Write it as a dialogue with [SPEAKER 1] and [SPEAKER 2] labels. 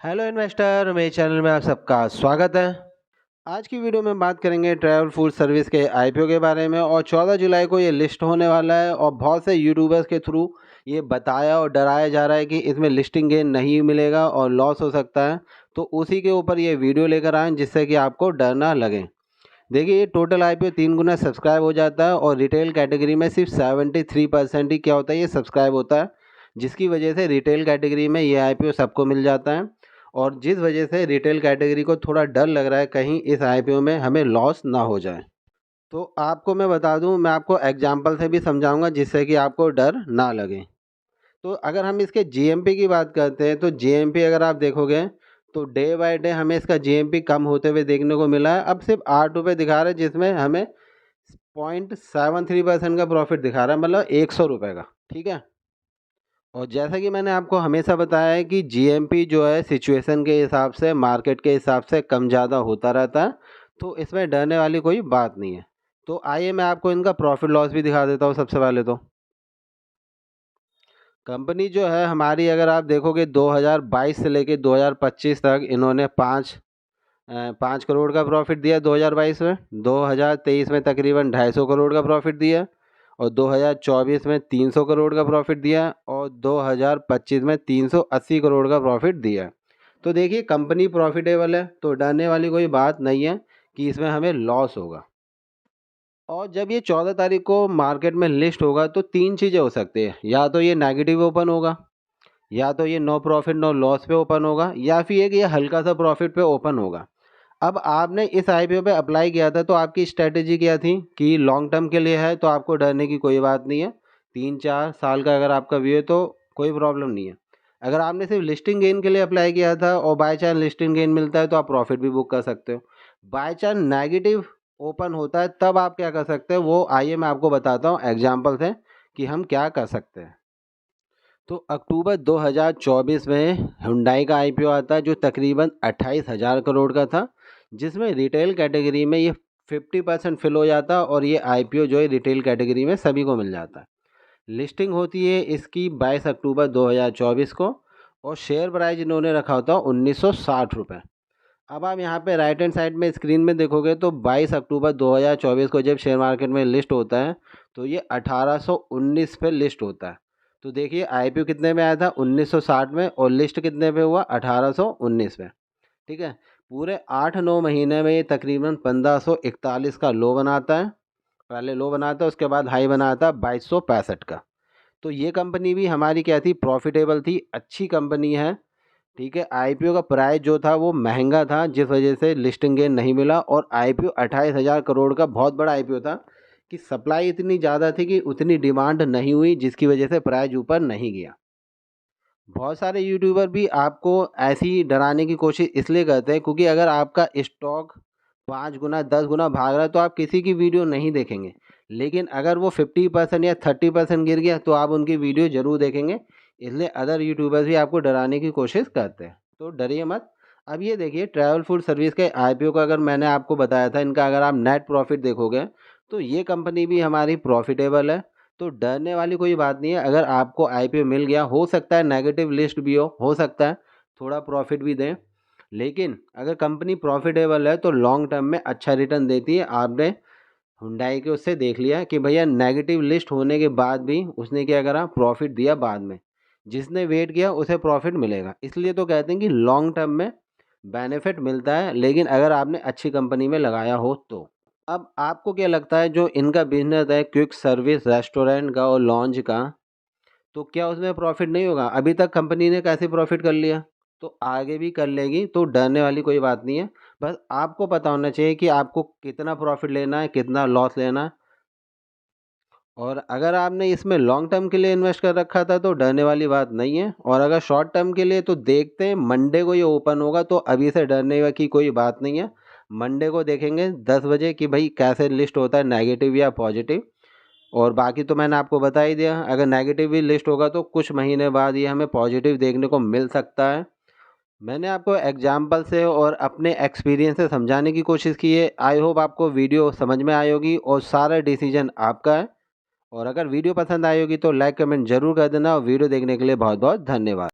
[SPEAKER 1] Hello investor, मेरे channel में आप सबका स्वागत है। आज की वीडियो में बात करेंगे ट्रैवल फूड सर्विस के आईपीओ के बारे में और 14 जुलाई को ये लिस्ट होने वाला है और बहुत से यूट्यूबर्स के थ्रू ये बताया और डराया जा रहा है कि इसमें लिस्टिंग गेन नहीं मिलेगा और लॉस हो सकता है। तो उसी के ऊपर ये वीडियो लेकर आए जिससे कि आपको डर ना लगे। देखिए, ये टोटल आईपीओ 3 गुना सब्सक्राइब हो जाता है और रिटेल कैटेगरी में सिर्फ 73% ही क्या होता है, ये सब्सक्राइब होता है, जिसकी वजह से रिटेल कैटेगरी में ये आईपीओ सबको मिल जाता है। और जिस वजह से रिटेल कैटेगरी को थोड़ा डर लग रहा है कहीं इस आईपीओ में हमें लॉस ना हो जाए। तो आपको मैं बता दूं, मैं आपको एग्जांपल से भी समझाऊंगा जिससे कि आपको डर ना लगे। तो अगर हम इसके जीएमपी की बात करते हैं तो जीएमपी अगर आप देखोगे तो डे बाय डे हमें इसका जीएमपी कम होते हुए देखने को मिला है। अब सिर्फ 8 रुपये दिखा रहा है, जिसमें हमें 0.73% का प्रॉफिट दिखा रहा है, मतलब 100 रुपये का। ठीक है। और जैसा कि मैंने आपको हमेशा बताया है कि जीएमपी जो है सिचुएशन के हिसाब से, मार्केट के हिसाब से कम ज़्यादा होता रहता है, तो इसमें डरने वाली कोई बात नहीं है। तो आइए मैं आपको इनका प्रॉफिट लॉस भी दिखा देता हूँ। सबसे पहले तो कंपनी जो है हमारी, अगर आप देखोगे 2022 से लेके 2025 तक इन्होंने 5 करोड़ का प्रॉफिट दिया 2022 में। 2023 में तकरीबन 250 करोड़ का प्रॉफिट दिया और 2024 में 300 करोड़ का प्रॉफिट दिया और 2025 में 380 करोड़ का प्रॉफिट दिया। तो देखिए, कंपनी प्रॉफिटेबल है तो डरने वाली कोई बात नहीं है कि इसमें हमें लॉस होगा। और जब ये 14 तारीख को मार्केट में लिस्ट होगा तो 3 चीज़ें हो सकती है, या तो ये नेगेटिव ओपन होगा, या तो ये नो प्रॉफिट नो लॉस पे ओपन होगा, या फिर ये हल्का सा प्रॉफिट पे ओपन होगा। अब आपने इस आईपीओ पे अप्लाई किया था तो आपकी स्ट्रेटेजी क्या थी कि लॉन्ग टर्म के लिए है तो आपको डरने की कोई बात नहीं है। 3-4 साल का अगर आपका व्यू है तो कोई प्रॉब्लम नहीं है। अगर आपने सिर्फ लिस्टिंग गेन के लिए अप्लाई किया था और बाय चांस लिस्टिंग गेन मिलता है तो आप प्रॉफिट भी बुक कर सकते हो। बाय चांस नेगेटिव ओपन होता है तब आप क्या कर सकते हैं, वो आइए मैं आपको बताता हूँ एग्जाम्पल से कि हम क्या कर सकते हैं। तो अक्टूबर 2024 में हुंडई का आईपीओ आता है जो तकरीबन 28,000 करोड़ का था, जिसमें रिटेल कैटेगरी में ये 50% फिल हो जाता और ये आईपीओ जो है रिटेल कैटेगरी में सभी को मिल जाता है। लिस्टिंग होती है इसकी 22 अक्टूबर 2024 को और शेयर प्राइस इन्होंने रखा होता है 1960 रुपये। अब आप यहाँ पे राइट हैंड साइड में स्क्रीन में देखोगे तो 22 अक्टूबर 2024 को जब शेयर मार्केट में लिस्ट होता है तो ये 1819 पे लिस्ट होता है। तो देखिए, आईपीओ कितने में आया था 1960 में और लिस्ट कितने पे हुआ 1819 में। ठीक है। पूरे 8-9 महीने में ये तकरीबन 1541 का लो बनाता है। पहले लो बनाता है, उसके बाद हाई बनाता है 2265 का। तो ये कंपनी भी हमारी क्या थी, प्रॉफिटेबल थी, अच्छी कंपनी है। ठीक है। आईपीओ का प्राइस जो था वो महंगा था, जिस वजह से लिस्टिंग गेन नहीं मिला और आईपीओ 28,000 करोड़ का बहुत बड़ा आईपीओ था कि सप्लाई इतनी ज़्यादा थी कि उतनी डिमांड नहीं हुई, जिसकी वजह से प्राइस ऊपर नहीं गया। बहुत सारे यूट्यूबर भी आपको ऐसी डराने की कोशिश इसलिए करते हैं क्योंकि अगर आपका स्टॉक 5 गुना 10 गुना भाग रहा है तो आप किसी की वीडियो नहीं देखेंगे, लेकिन अगर वो 50% या 30% गिर गया तो आप उनकी वीडियो ज़रूर देखेंगे। इसलिए अदर यूट्यूबर्स भी आपको डराने की कोशिश करते हैं, तो डरिए मत। अब ये देखिए, ट्रैवल फूड सर्विस के आईपीओ का अगर मैंने आपको बताया था, इनका अगर आप नेट प्रॉफिट देखोगे तो ये कंपनी भी हमारी प्रॉफिटेबल है। तो डरने वाली कोई बात नहीं है। अगर आपको आईपीओ मिल गया, हो सकता है नेगेटिव लिस्ट भी हो सकता है थोड़ा प्रॉफिट भी दें, लेकिन अगर कंपनी प्रॉफिटेबल है तो लॉन्ग टर्म में अच्छा रिटर्न देती है। आपने हुंडई के उससे देख लिया कि भैया नेगेटिव लिस्ट होने के बाद भी उसने क्या करा, प्रॉफिट दिया बाद में। जिसने वेट किया उसे प्रॉफिट मिलेगा, इसलिए तो कहते हैं कि लॉन्ग टर्म में बेनिफिट मिलता है, लेकिन अगर आपने अच्छी कंपनी में लगाया हो तो। अब आपको क्या लगता है, जो इनका बिजनेस है क्विक सर्विस रेस्टोरेंट का और लॉन्च का, तो क्या उसमें प्रॉफिट नहीं होगा? अभी तक कंपनी ने कैसे प्रॉफिट कर लिया, तो आगे भी कर लेगी। तो डरने वाली कोई बात नहीं है। बस आपको पता होना चाहिए कि आपको कितना प्रॉफिट लेना है, कितना लॉस लेना है। और अगर आपने इसमें लॉन्ग टर्म के लिए इन्वेस्ट कर रखा था तो डरने वाली बात नहीं है। और अगर शॉर्ट टर्म के लिए तो देखते हैं, मंडे को ये ओपन होगा तो अभी से डरने की कोई बात नहीं है। मंडे को देखेंगे 10 बजे कि भाई कैसे लिस्ट होता है, नेगेटिव या पॉजिटिव। और बाकी तो मैंने आपको बता ही दिया, अगर नेगेटिव भी लिस्ट होगा तो कुछ महीने बाद ये हमें पॉजिटिव देखने को मिल सकता है। मैंने आपको एग्जाम्पल से और अपने एक्सपीरियंस से समझाने की कोशिश की है। आई होप आपको वीडियो समझ में आई होगी और सारा डिसीजन आपका है। और अगर वीडियो पसंद आई होगी तो लाइक कमेंट जरूर कर देना और वीडियो देखने के लिए बहुत बहुत धन्यवाद।